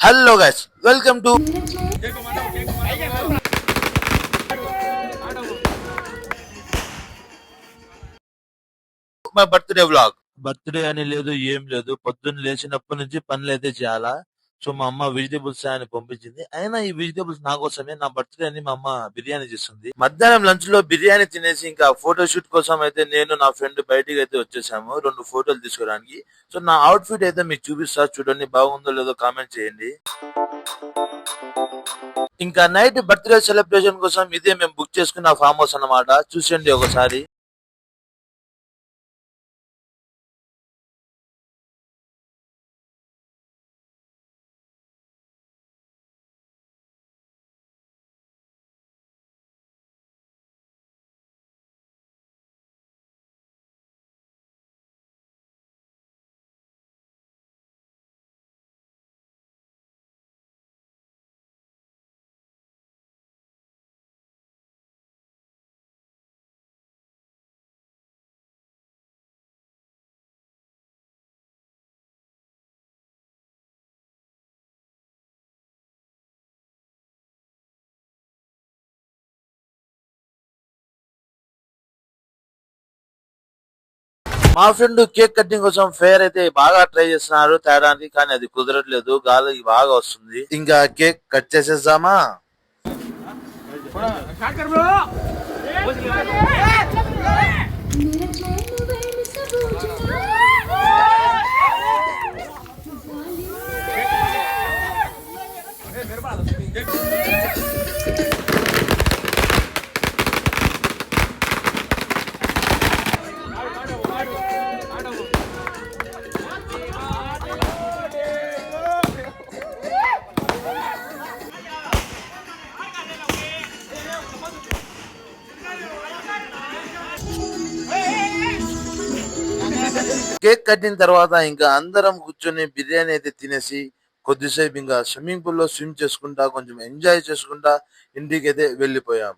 Hello guys, welcome to my birthday vlog. Birthday అని లేదు, ఏం లేదు. పొద్దున్న లేచినప్పటి నుంచి పనులు అయితే చేయాలా. సో మా అమ్మ వెజిటేబుల్స్ అని పంపించింది. అయినా ఈ వెజిటేబుల్స్ నా కోసమే. నా బర్త్డే అని మా అమ్మ బిర్యానీ చేస్తుంది. మధ్యాహ్నం లంచ్ లో బిర్యానీ తినేసి ఇంకా ఫోటో షూట్ కోసం అయితే నేను నా ఫ్రెండ్ బయటికి అయితే వచ్చేసాము 2 ఫోటోలు తీసుకోవడానికి. సో నా అవుట్ ఫిట్ అయితే మీకు చూపిస్తా, చూడండి. బాగుందో లేదో కామెంట్ చేయండి. ఇంకా నైట్ బర్త్డే సెలబ్రేషన్ కోసం ఇదే మేము బుక్ చేసుకున్న ఫామ్ హౌస్ అన్నమాట. చూసండి ఒకసారి. మా ఫ్రెండ్ కేక్ కటింగ్ కోసం ఫేర్ అయితే బాగా ట్రై చేస్తున్నారు తేడానికి, కానీ అది కుదరట్లేదు. గాలి బాగా వస్తుంది. ఇంకా కేక్ కట్ చేసేద్దామా? కేక్ కట్టిన తర్వాత ఇంకా అందరం కూర్చొని బిర్యానీ అయితే తినేసి కొద్దిసేపు ఇంకా స్విమ్మింగ్ పూల్ లో స్విమ్ చేసుకుంటా కొంచెం ఎంజాయ్ చేసుకుంటా ఇంటికి అయితే వెళ్ళిపోయాం.